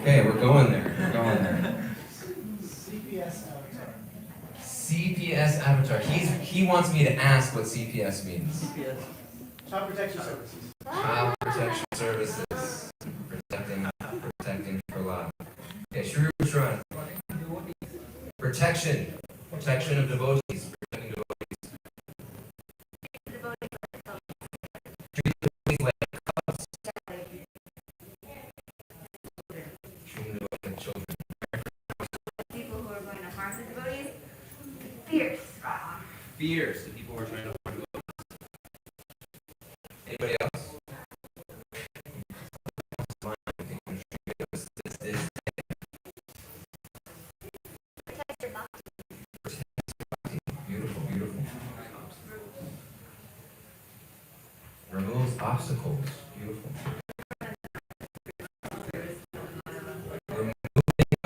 Okay, we're going there. We're going there. CPS avatar. CPS avatar. He wants me to ask what CPS means. CPS. Child Protection Services. Child Protection Services. Protecting for life. Okay, Shri Shran. Protection. Protection of devotees. Protecting devotees. Treat devotees like cubs. Treating devotees like children. People who are going to harm the devotees, fierce. Fierce. The people who are trying to harm devotees. Anybody else? Beautiful, beautiful. Removes obstacles. Beautiful. Removing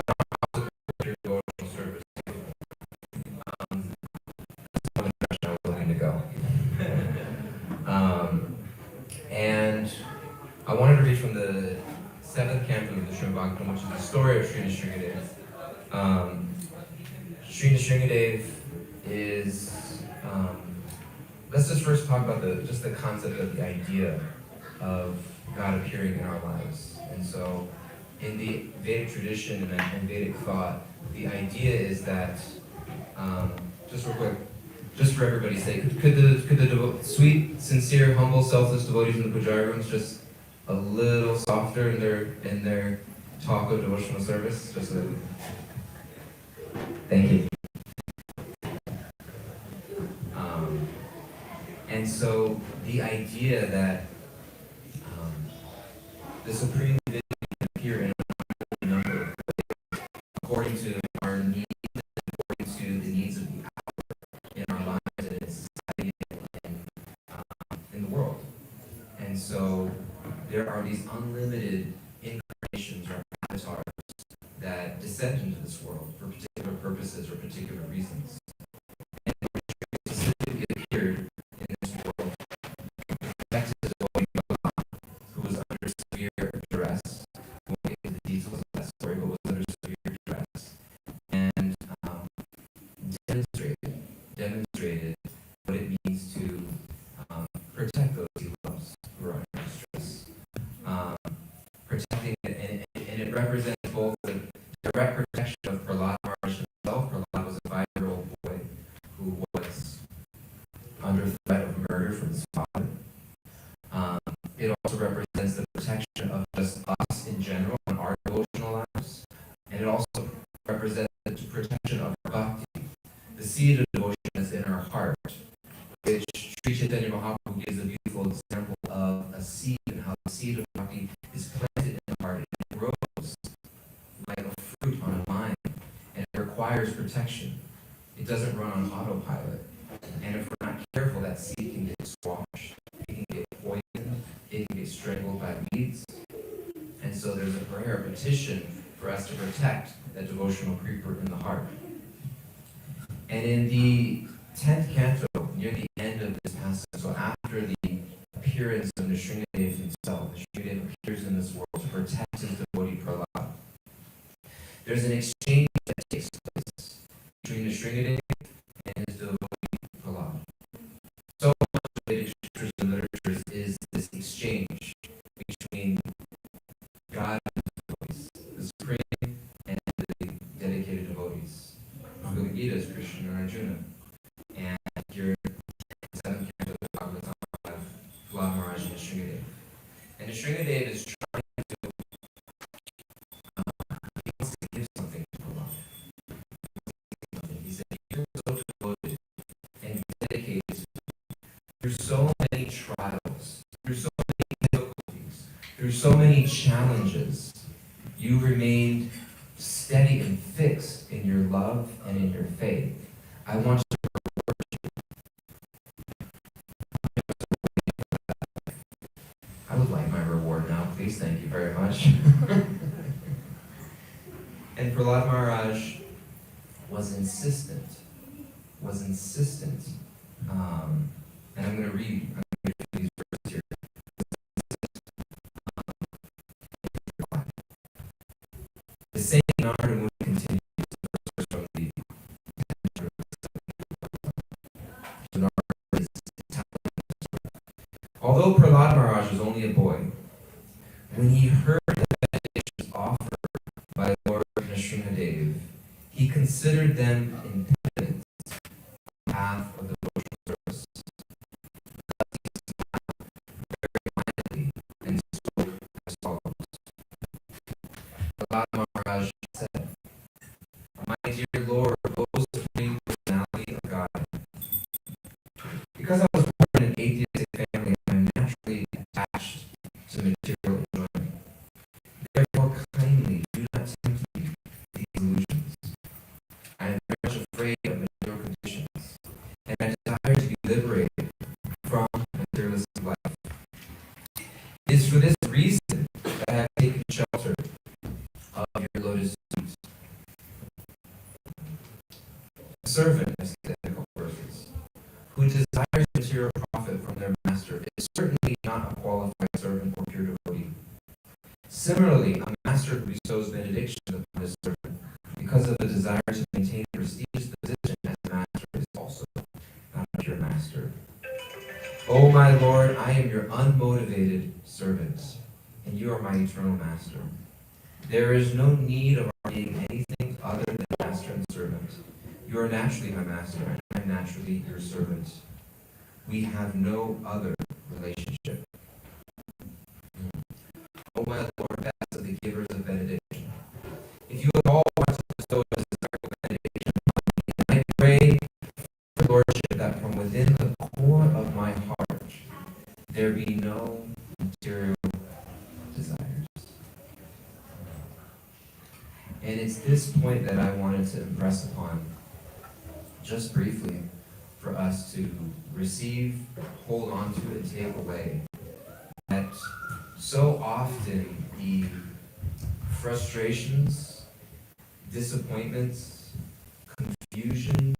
obstacles to your devotional service. That's one direction I was looking to go. And I wanted to read from the 7th canto of the Srimad Bhagavatam, which is the story of Sri Nrisimha. Sri Nrisimha is, let's just first talk about just the concept of the idea of God appearing in our lives. And so, in the Vedic tradition and Vedic thought, the idea is that, just real quick, just for everybody's sake, could the sweet, sincere, humble, selfless devotees in the Pujari rooms just a little softer in their talk of devotional service? Just so that thank you. And so the idea that the Supreme Divinity can appear in a number of ways, according to our needs, according to the needs of the hour in our lives and in society and in the world. And so there are these unlimited incarnations or avatars that descend into this world for particular purposes or particular reasons. And specifically appeared in this world, protected the devotee who was under severe duress. We won't get into the details of that story, but was under severe duress, and demonstrated what it means to protect those he loves who are under distress. Protecting it, and it represents both the direct protection of Prahlad Maharaj himself. Prahlad was a 5-year-old boy who was under threat of murder from his father. It also represents the protection of just us in general in our devotional lives, and it also represents the protection of our bhakti, the seed of devotion that's in our heart, which Sri Chaitanya Mahaprabhu gives a beautiful example of a seed and how the seed of bhakti is planted in the heart and it grows like a fruit on a vine, and it requires protection. It doesn't run on autopilot, and if we're not careful, that seed can get squashed, it can get poisoned, it can get strangled by weeds. And so there's a prayer, a petition for us to protect that devotional creeper in the heart. And in the 10th canto, near the end of this passage, so after the appearance of Nrisimha himself, Nrisimha appears in this world to protect his devotee Prahlad. There's an exchange that takes place between Nrisimha and his devotee Prahlad. So much of Vedic scriptures and literatures is this exchange between God and his devotees, the supreme and the dedicated devotees. Bhagavad Gita is Krishna and Arjuna. And here in the 7th canto of the Bhagavatam, we have Prahlad Maharaj and Nrisimha. And Nrisimha is trying to, he wants to give something to Prahlad. He said, you're so devoted and dedicated to me. Through so many trials, through so many difficulties, through so many challenges, you remained steady and fixed in your love and in your faith. I want you to reward you. I would like my reward now, please. Thank you very much. And Prahlad Maharaj was insistent. And I'm going to read these verses here. When he heard the benedictions offered by Lord Nrisimha, he considered them impediments on the path of the devotional service. Kindly and spoke as follows. Prahlad Maharaj said, "My dear Lord, those of me personality of God. Because I was born in an atheistic family, I am naturally attached to material enjoyment. Therefore, kindly do not tempt me with these illusions. I am very much afraid of material conditions, and I desire to be liberated from materialistic life. It is for this reason that I have taken shelter of your lotus feet." A servant, as the ethical verses, who desires material profit from their master is certainly not a qualified servant or pure devotee. Similarly, a master who bestows benedictions upon his servant because of the desire to maintain a prestigious position as a master is also not a pure master. O my Lord, I am your unmotivated servant, and you are my eternal master. There is no need of our being anything other than master and servant. You are naturally my master, and I am naturally your servant. We have no other relationship. O my Lord, best of the givers of benediction, if you at all want to bestow this desirable benediction upon me, then I pray for your Lordship that from within the core of my heart there be no material desires. And it's this point that I wanted to impress upon, just briefly, for us to receive, hold on to, and take away. That so often the frustrations, disappointments, confusions,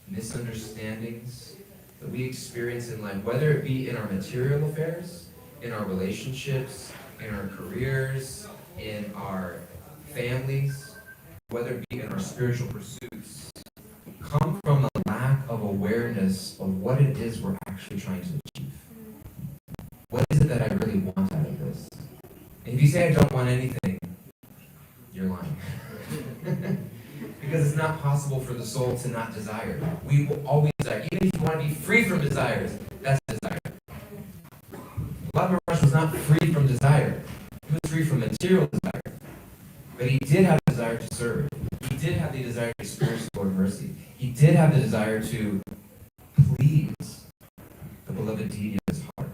misunderstandings that we experience in life, whether it be in our material affairs, in our relationships, in our careers, in our families, whether it be in our spiritual pursuits, come from a lack of awareness of what it is we're actually trying to achieve. What is it that I really want out of this? And if you say I don't want anything, you're lying. Because it's not possible for the soul to not desire. We will always desire. Even if you want to be free from desires, that's desire. Prahlad Maharaj was not free from desire. He was free from material desire. But he did have the desire to serve. He did have the desire to experience Lord mercy. He did have the desire to please the beloved deity of his heart.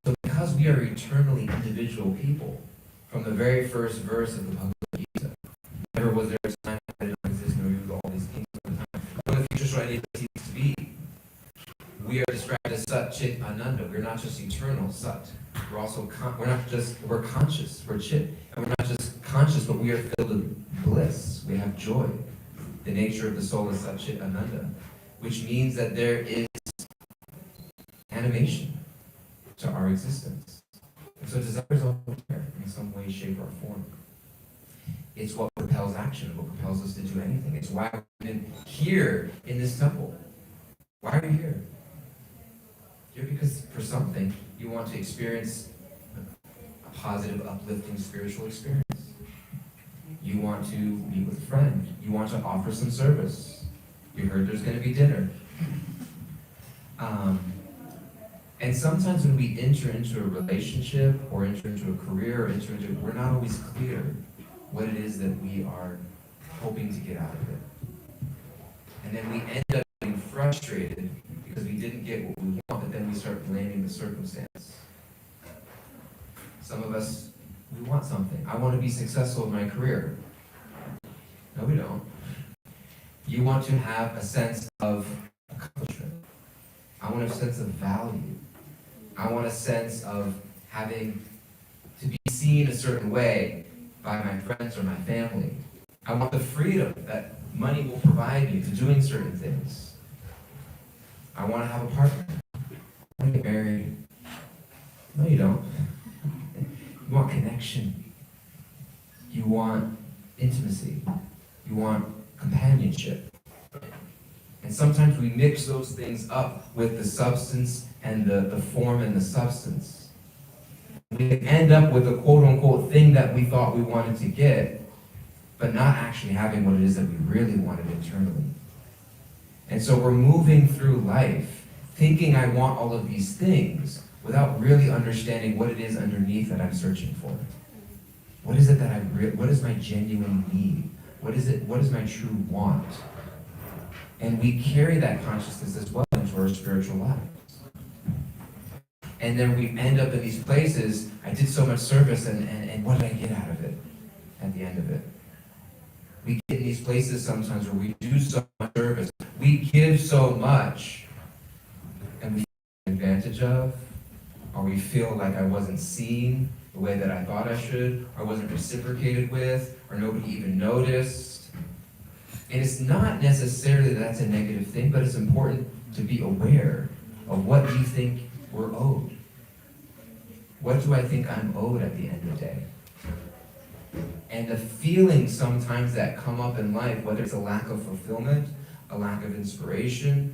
So because we are eternally individual people, from the very first verse of the Bhagavad Gita, never was there a time that did not exist, nor you all these kings of the time. When the future shall any cease to be, we are described as Sat Chit Ananda. We're not just eternal Sat. We're also we're conscious, we're Chit. And we're not just conscious, but we are filled with bliss. We have joy. The nature of the soul is Sat Chit Ananda, which means that there is animation to our existence. And so desire is always there in some way, shape, or form. It's what propels action, what propels us to do anything. It's why we're even here in this temple. Why are you here? You're because for something you want to experience a positive, uplifting spiritual experience. You want to meet with a friend. You want to offer some service. You heard there's going to be dinner. And sometimes when we enter into a relationship or enter into a career or we're not always clear what it is that we are hoping to get out of it. And then we end up being frustrated because we didn't get what we want, but then we start blaming the circumstance. Some of us, we want something. I want to be successful in my career. No, we don't. You want to have a sense of accomplishment. I want a sense of value. I want a sense of having to be seen a certain way by my friends or my family. I want the freedom that money will provide me for doing certain things. I want to have a partner. I want to get married. No, you don't. You want connection. You want intimacy. You want companionship. And sometimes we mix those things up with the substance and the form and the substance. We end up with a quote-unquote thing that we thought we wanted to get, but not actually having what it is that we really wanted internally. And so we're moving through life thinking I want all of these things without really understanding what it is underneath that I'm searching for. What is it that what is my genuine need? What is my true want? And we carry that consciousness as well into our spiritual lives. And then we end up in these places, I did so much service, and what did I get out of it at the end of it? We get in these places sometimes where we do so much service, we give so much, and we feel advantage of, or we feel like I wasn't seen the way that I thought I should, or wasn't reciprocated with, or nobody even noticed. And it's not necessarily that that's a negative thing, but it's important to be aware of what you think we're owed. What do I think I'm owed at the end of the day? And the feelings sometimes that come up in life, whether it's a lack of fulfillment, a lack of inspiration,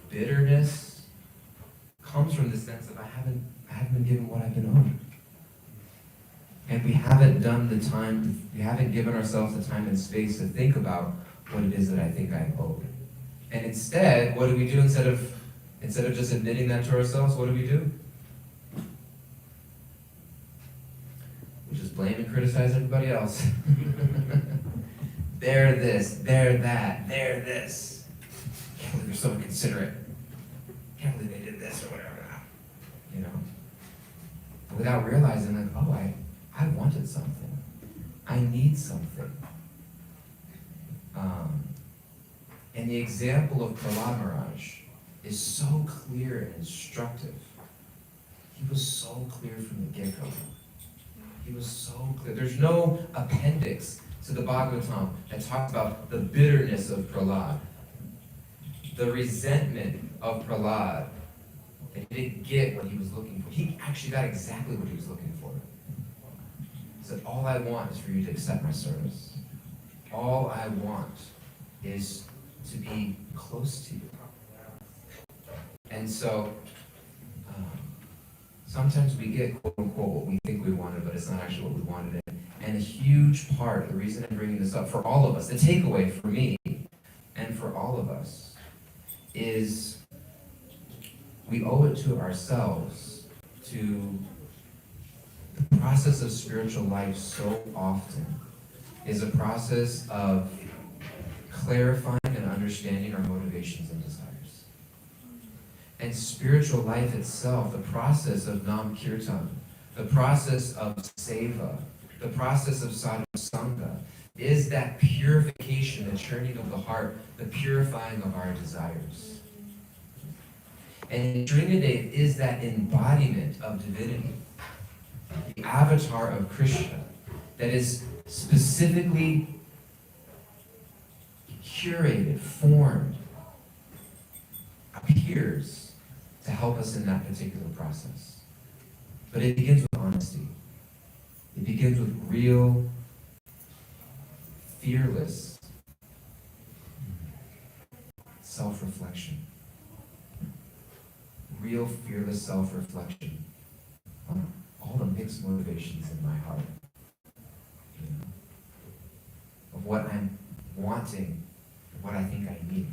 bitterness, comes from the sense of I haven't been given what I've been owed. And we haven't done the time, we haven't given ourselves the time and space to think about what it is that I think I'm owed. And instead, what do we do instead of just admitting that to ourselves? What do? We just blame and criticize everybody else. They're this, they're that, they're this. Can't believe they're so inconsiderate. Can't believe they did this or whatever. You know? Without realizing like, oh, I wanted something. I need something. And the example of Prahlad Maharaj is so clear and instructive. He was so clear from the get-go. He was so clear. There's no appendix to the Bhagavatam that talks about the bitterness of Prahlad, the resentment of Prahlad, that he didn't get what he was looking for. He actually got exactly what he was looking for. He said, all I want is for you to accept my service. All I want is to be close to you. And so, sometimes we get quote-unquote what we think we wanted, but it's not actually what we wanted. And a huge part, the reason I'm bringing this up for all of us, the takeaway for me and for all of us, is we owe it to ourselves to the process of spiritual life so often is a process of clarifying and understanding our motivations and desires. And spiritual life itself, the process of Nam Kirtan, the process of Seva, the process of Sadhu Sangha, is that purification, the churning of the heart, the purifying of our desires. And Trinidad is that embodiment of divinity, the avatar of Krishna, that is specifically curated, formed, appears to help us in that particular process. But it begins with honesty. It begins with real, fearless self-reflection. Real, fearless self-reflection on all the mixed motivations in my heart. You know, of what I'm wanting, what I think I need.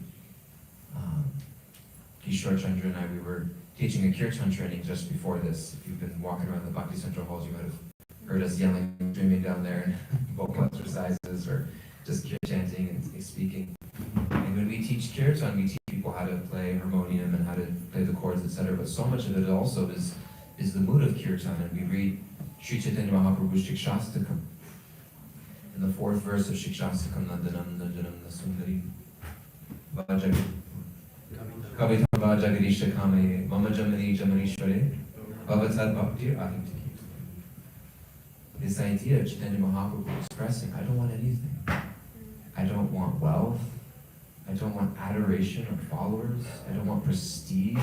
Kishore Chandra and I, we were teaching a kirtan training just before this. If you've been walking around the Bhakti Central halls, you might have heard us yelling and screaming down there and vocal exercises or just chanting and speaking. And when we teach kirtan, we teach people how to play harmonium and how to play the chords, etc. But so much of it also is the mood of kirtan. And we read Sri Chaitanya Mahaprabhu's Shikshastakam. In the fourth verse of Shikshastakam, Nandanam Nandanam Nasundari Vajag Kavitam Vajagadisha Kamani Mama Jamani Jamanishware Vavatad Bhakti Ahimti. This idea of Chaitanya Mahaprabhu expressing, I don't want anything. I don't want wealth. I don't want adoration or followers. I don't want prestige.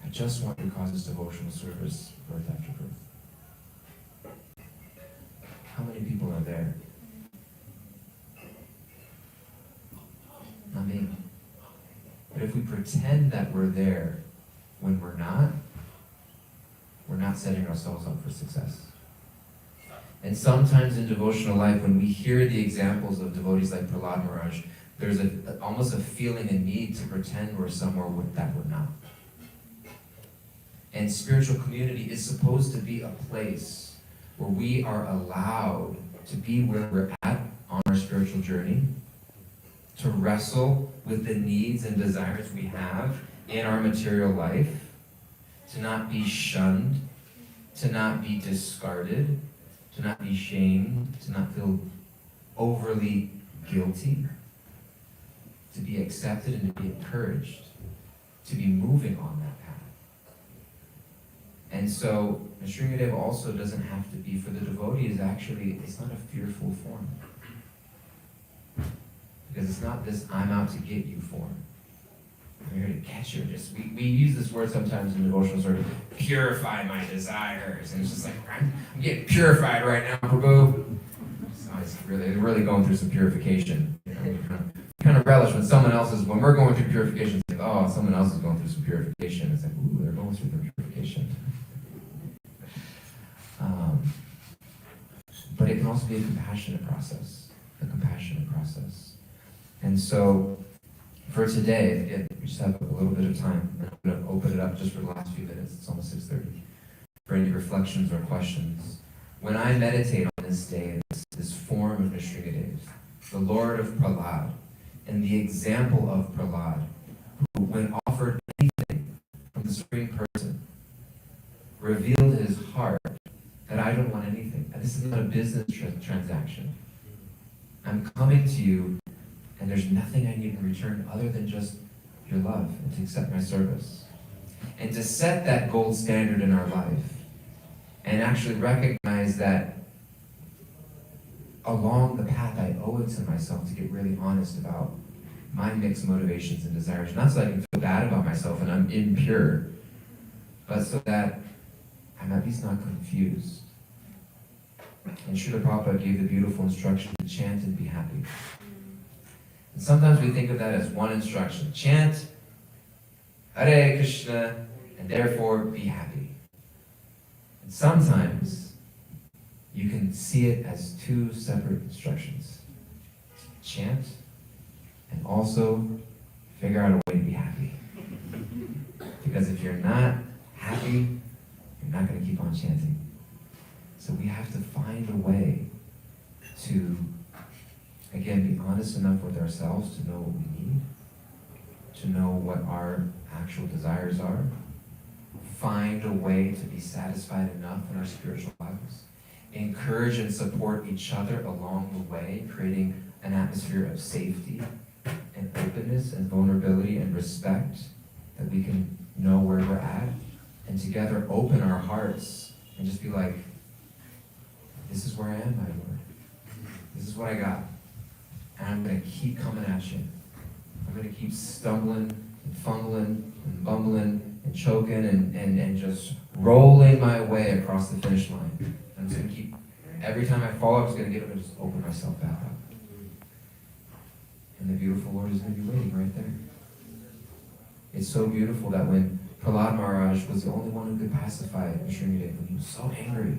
I just want your causes devotional service, birth after birth. How many people are there? Not me. But if we pretend that we're there when we're not setting ourselves up for success. And sometimes in devotional life, when we hear the examples of devotees like Prahlad Maharaj, there's almost a feeling, a need to pretend we're somewhere that we're not. And spiritual community is supposed to be a place where we are allowed to be where we're at on our spiritual journey, to wrestle with the needs and desires we have in our material life, to not be shunned, to not be discarded, to not be shamed, to not feel overly guilty, to be accepted and to be encouraged, to be moving on that path. And so, Nrisimha also doesn't have to be, for the devotees, actually, it's not a fearful form. Because it's not this I'm out to get you form. I'm here to catch you. We use this word sometimes in devotional circles, purify my desires. And it's just like, I'm getting purified right now, Prabhu. So it's really going through some purification. You know, kind of relish when we're going through purification, it's like, oh, someone else is going through some purification. It's like, ooh, they're going through their purification. But it can also be a compassionate process. And so, for today, we just have a little bit of time. I'm going to open it up just for the last few minutes. It's almost 6:30. For any reflections or questions. When I meditate on this day, this form of Nrisimha, the Lord of Prahlad, and the example of Prahlad, who, when offered anything from the Supreme Person, revealed his heart that I don't want anything. And this is not a business transaction. I'm coming to you, and there's nothing I need in return other than just your love and to accept my service. And to set that gold standard in our life and actually recognize that along the path I owe it to myself to get really honest about my mixed motivations and desires. Not so I can feel bad about myself and I'm impure, but so that I'm at least not confused. And Srila Prabhupada gave the beautiful instruction to chant and be happy. And sometimes we think of that as one instruction. Chant, Hare Krishna, and therefore be happy. And sometimes you can see it as two separate instructions. Chant, and also figure out a way to be happy. Because if you're not happy, you're not going to keep on chanting. So we have to find a way to, again, be honest enough with ourselves to know what we need, to know what our actual desires are, find a way to be satisfied enough in our spiritual lives, encourage and support each other along the way, creating an atmosphere of safety and openness and vulnerability and respect, that we can know where we're at, and together open our hearts and just be like, this is where I am, my Lord. This is what I got. And I'm going to keep coming at you. I'm going to keep stumbling and fumbling and bumbling and choking and just rolling my way across the finish line. I'm just going to keep, every time I fall, I'm just going to get up and just open myself back up. And the beautiful Lord is going to be waiting right there. It's so beautiful that when Prahlad Maharaj was the only one who could pacify Nrisimha when he was so angry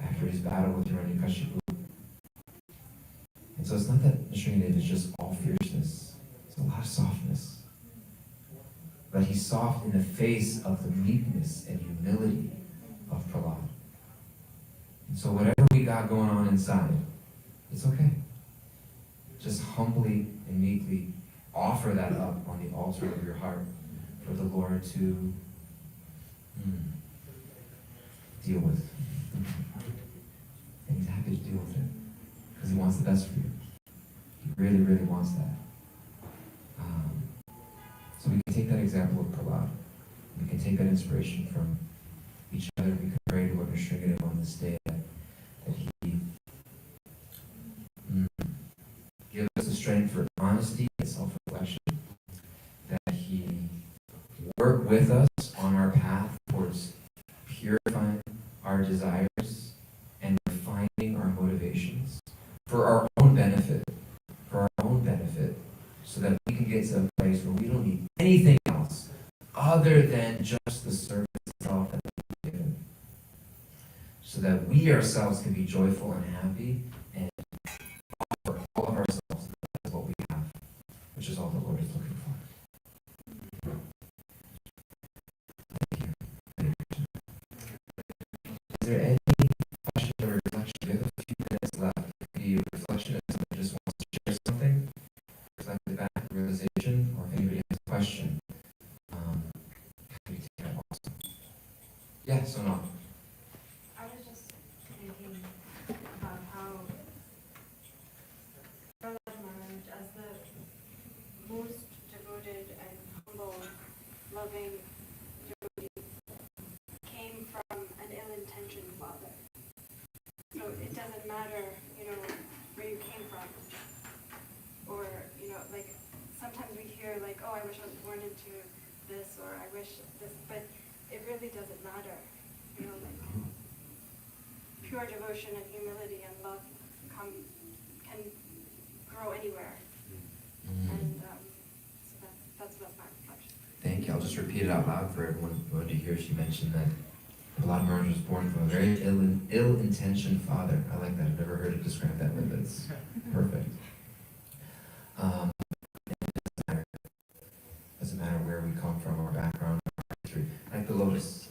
after his battle with Hiranyakashipu. And so it's not that Nrisimha is just all fierceness. It's a lot of softness. But he's soft in the face of the meekness and humility of Prahlad. And so whatever we got going on inside, it's okay. Just humbly and meekly offer that up on the altar of your heart for the Lord to deal with. And he's happy to deal with it because he wants the best for you. He really, really wants that. So we can take that example of Prahlad. We can take that inspiration from each other. We can pray to Lord Nrisimha on this day that he give us the strength for honesty and self-reflection, that he work with us on our path towards purifying our desires and refining our motivations for our own benefit, so that we can get to a place where we don't need we ourselves can be joyful and happy and offer all of ourselves as what we have, which is all the Lord is looking for. Is there any question or reflection? We have a few minutes left. Maybe a reflection if somebody just wants to share something, reflect back, realization, or if anybody has a question. We take that also. Yeah, so no. I was just thinking about how Prahlad Maharaj, as the most devoted and humble, loving devotee, came from an ill-intentioned father. So it doesn't matter, where you came from. Or, like, sometimes we hear, like, oh, I wish I was born into this, or I wish this, but it really doesn't matter. Like, pure devotion and humility and love can grow anywhere. And so that's my reflection. Thank you. I'll just repeat it out loud for everyone to hear. She mentioned that Prahlad Maharaj was born from a very ill-intentioned father. I like that. I've never heard it described that way, but it's perfect. Doesn't matter where we come from, our background, our history. Like the lotus.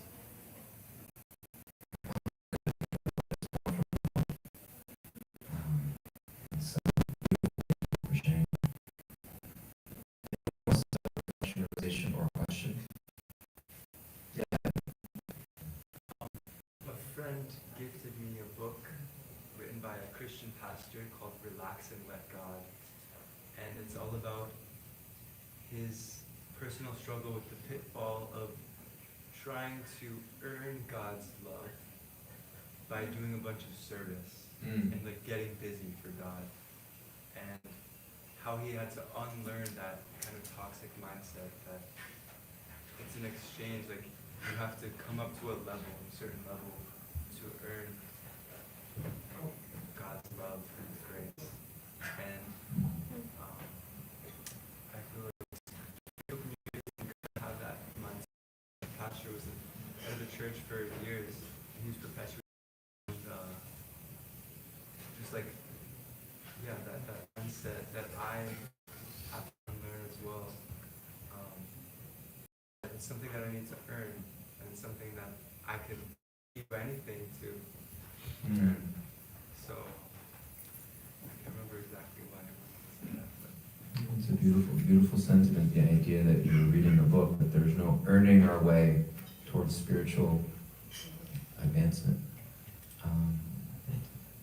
So, for sharing. Realization or question? A friend gifted me a book written by a Christian pastor called Relax and Let God. And it's all about his personal struggle with the pitfall of trying to earn God's love by doing a bunch of service and like getting busy for God. And how he had to unlearn that kind of toxic mindset that it's an exchange, like you have to come up to a certain level to earn God's love and His grace. And I feel like the community can have that mindset. The pastor was the head of the church for years, and he was perpetuating just like, yeah, that mindset that I have to learn as well. It's something that I need to earn, and it's something that I could do anything to earn. So I can't remember exactly why I wanted to say that, but It's a beautiful, beautiful sentiment, the idea that you're reading a book, that there's no earning our way towards spiritual advancement.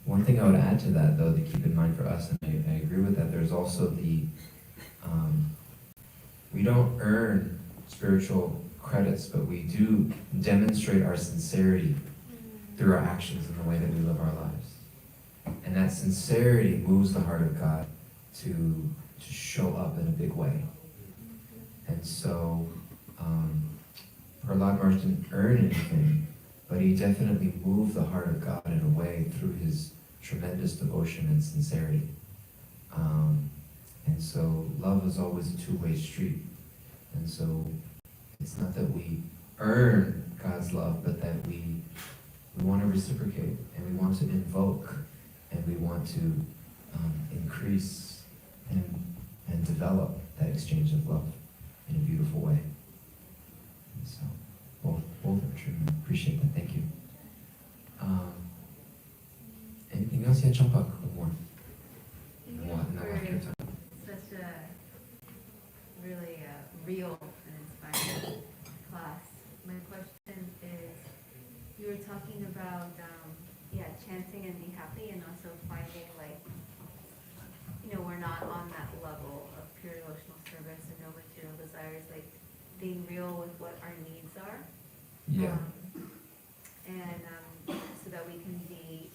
One thing I would add to that, though, to keep in mind for us, and I agree with that, there's also the, we don't earn spiritual credits, but we do demonstrate our sincerity through our actions and the way that we live our lives. And that sincerity moves the heart of God to show up in a big way. And so, Prahlad Maharaj didn't earn anything, but he definitely moved the heart of God in a way through his tremendous devotion and sincerity. And so love is always a two-way street. And so it's not that we earn God's love, but that we want to reciprocate, and we want to invoke, and we want to increase and develop that exchange of love in a beautiful way. And so both are true. I appreciate that. Thank you. Anything else? Yeah, jump up one more. And we'll have your time. Such a really real and inspiring class. My question is, you were talking about chanting and be happy, and also finding we're not on that level of pure devotional service and no material desires, like being real with what our needs are. Yeah. So that we can be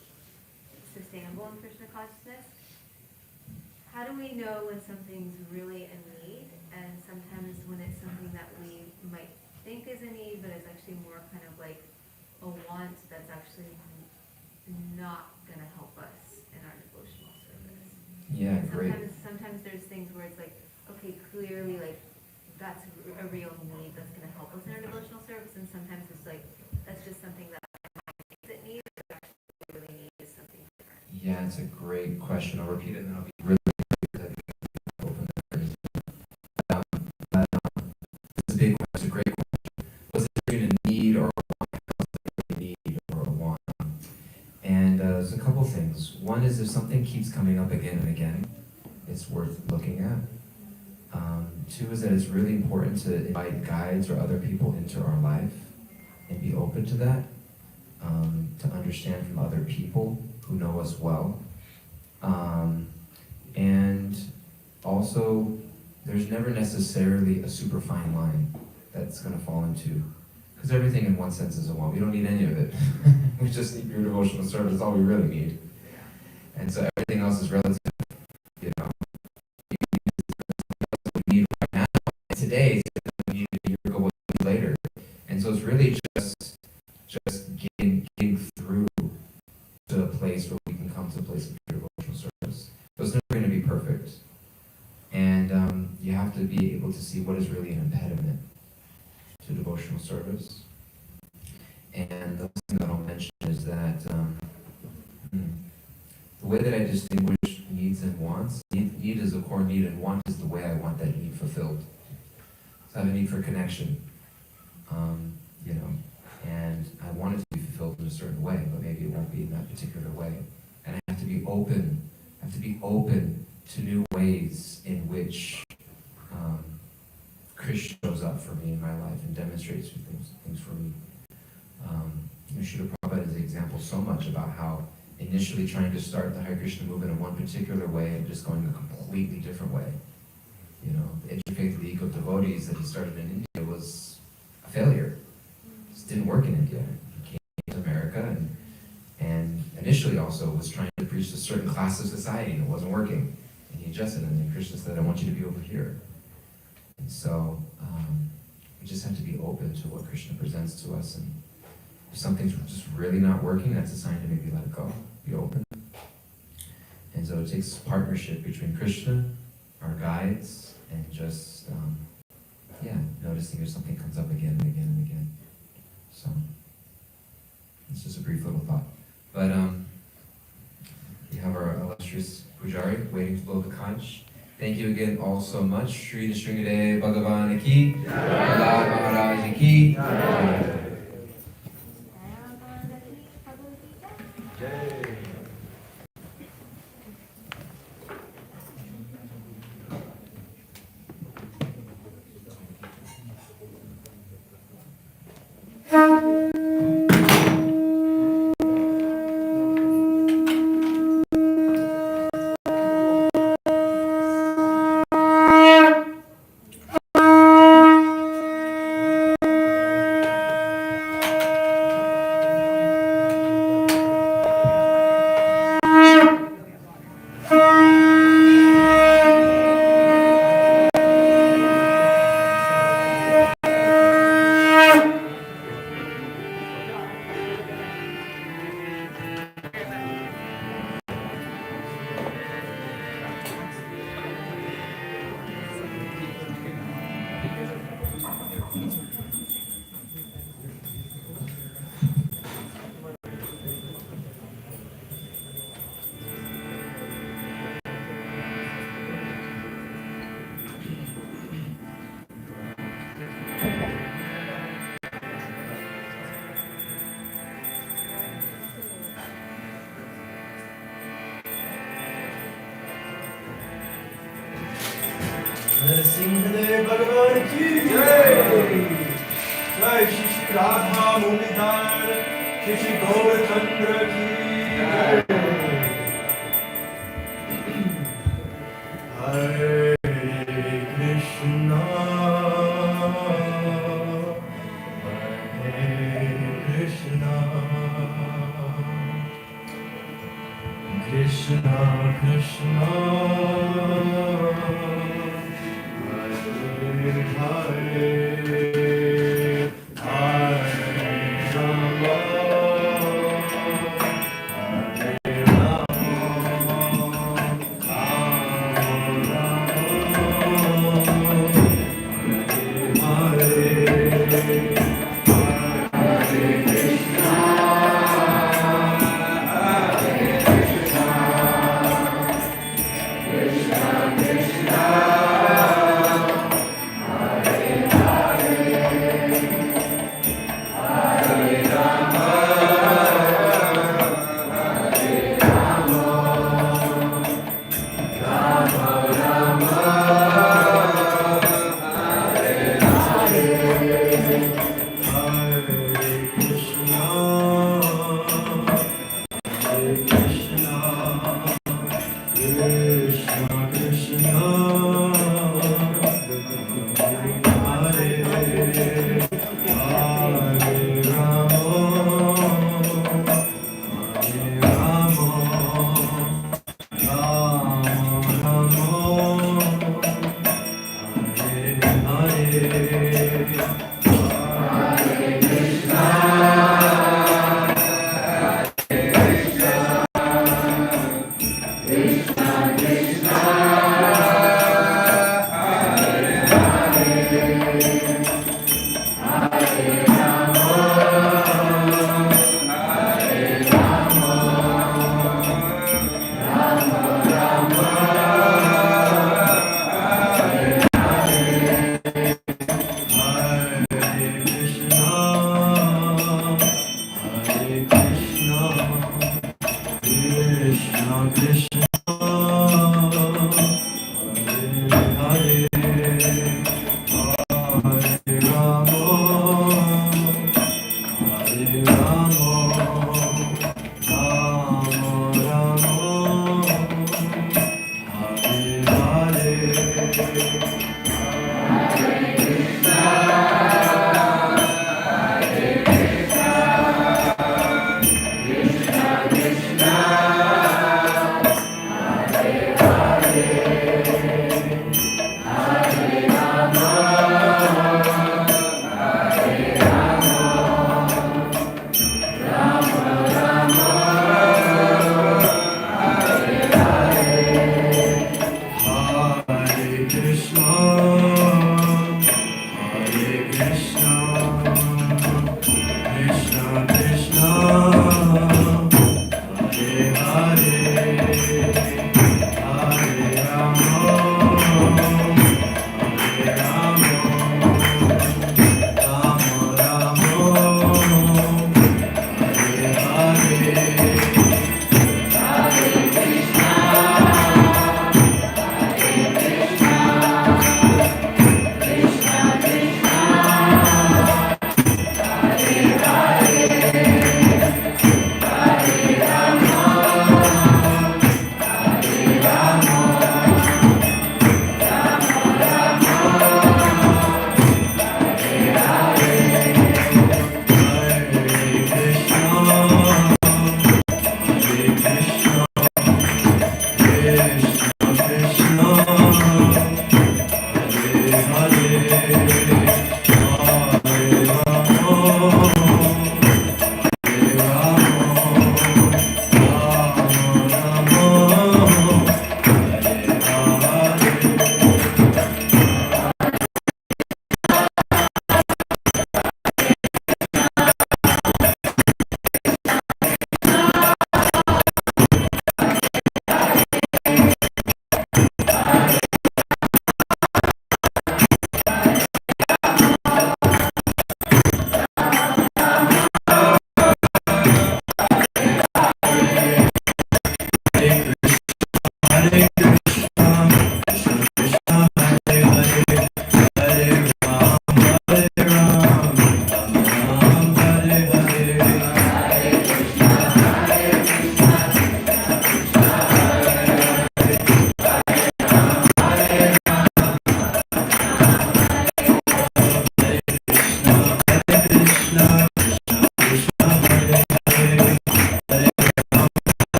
sustainable in Krishna consciousness. How do we know when something's really a need, and sometimes when it's something that we might think is a need, but it's actually more kind of like a want that's actually not going to help us in our devotional service? Yeah, great. Sometimes there's things where it's like, okay, clearly like that's a real need that's going to help us in our devotional service, and sometimes it's like that's just something that I might think that needs, but actually Yeah, it's a great question. I'll repeat it and then I'll be really quick. Open it's a big question, it's a great question. Was it between a need or a want? A need or a want? And there's a couple things. One is if something keeps coming up again and again, it's worth looking at. Two is that it's really important to invite guides or other people into our life and be open to that, to understand from other people who know us well. And also, there's never necessarily a super fine line that's going to fall into, because everything in one sense is a want. We don't need any of it. We just need pure devotional service. That's all we really need. And so everything else is relative, you know. We need right now, today, we need a year ago, what we need later. And so it's really just getting through to a place where we can come to a place of pure devotional service. So it's never going to be perfect. And you have to be able to see what is really an impediment to devotional service. And the thing that I'll mention is that the way that I distinguish needs and wants, need is a core need, and want is the way I want that need fulfilled. So I have a need for connection, you know, and I want it to be fulfilled in a certain way, but maybe it won't be in that particular way. And I have to be open. I have to be open to new ways in which Krishna shows up for me in my life and demonstrates things for me. Srila Prabhupada is an example so much about how initially trying to start the Hare Krishna movement in one particular way and just going a completely different way. You know, the Interfaith League of Devotees that he started in India was a failure. It just didn't work in India. He came to America and initially also was trying to preach to a certain class of society and it wasn't working. And he adjusted, and then Krishna said, I want you to be over here. And so we just have to be open to what Krishna presents to us, and if something's just really not working, that's a sign to maybe let it go, be open. And so it takes partnership between Krishna, our guides, and just, noticing if something comes up again and again and again. So, it's just a brief little thought. But we have our illustrious Pujari waiting to blow the conch. Thank you again all so much. Shri Nrisimha Bhagavan ki, Prahlad Maharaj ki. Nrisimha Bhagavan ki jai. Jai Shri Shri Radha Murlidhar, Shri Shri Gaur Chandra ki jai. Hare Krishna, Hare Krishna, Krishna Krishna, Krishna Hare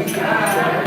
Shut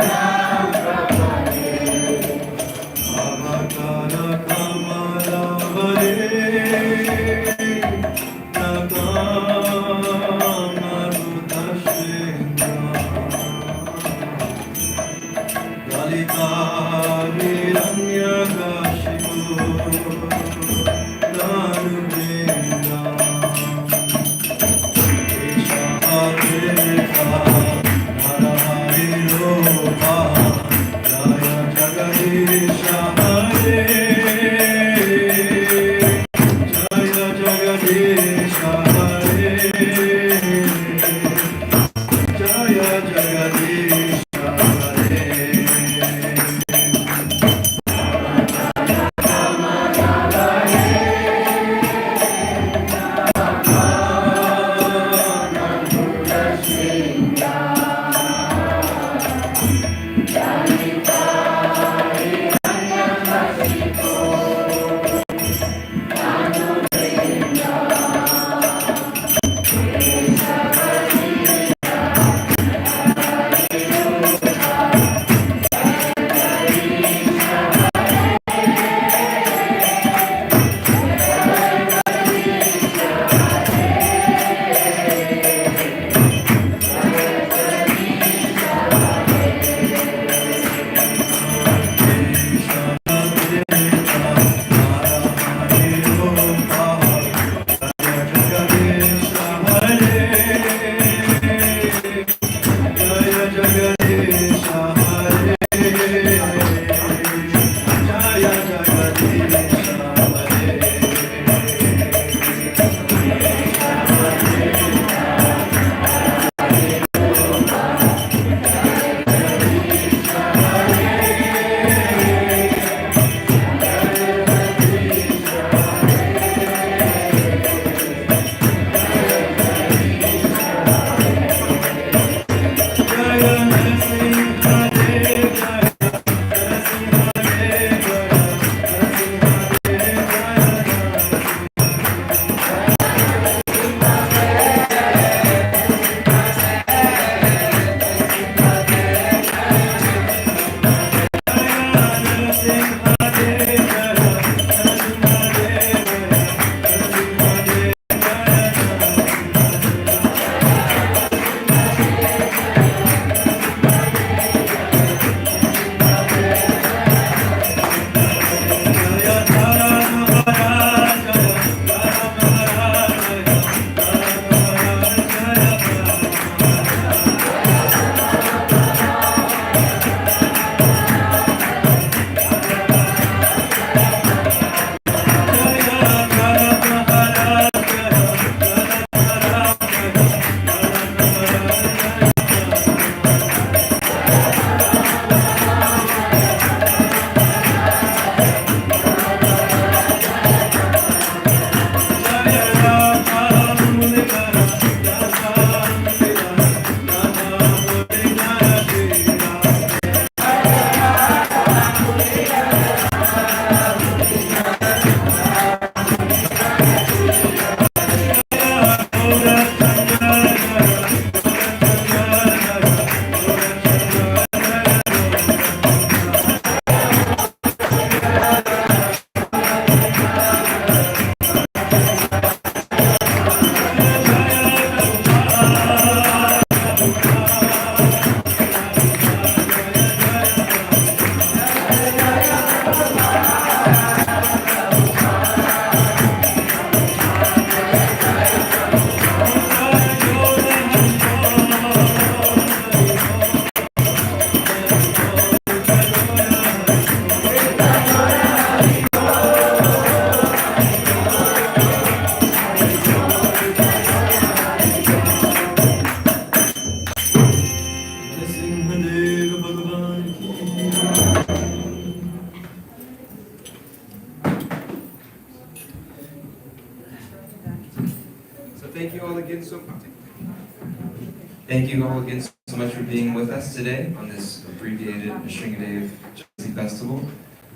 Thank you all again so much for being with us today on this abbreviated Nrisimha Chaturdasi Festival.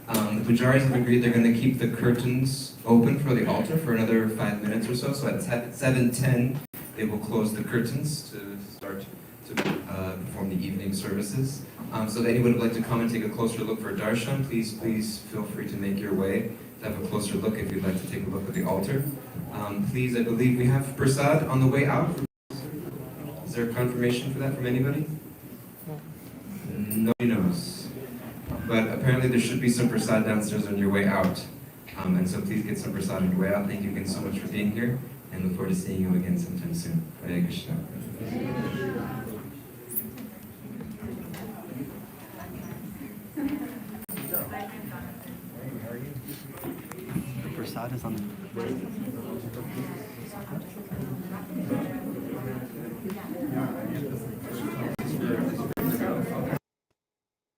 The pujaris have agreed they're going to keep the curtains open for the altar for another 5 minutes or so. So at 7:10, they will close the curtains to start to perform the evening services. So if anyone would like to come and take a closer look for darshan, please feel free to make your way to have a closer look if you'd like to take a look at the altar. Please, I believe we have prasad on the way out. Is there confirmation for that from anybody? Nobody knows. But apparently there should be some prasad downstairs on your way out. And so please get some prasad on your way out. Thank you again so much for being here, and look forward to seeing you again sometime soon. Hare Krishna. The prasad is on the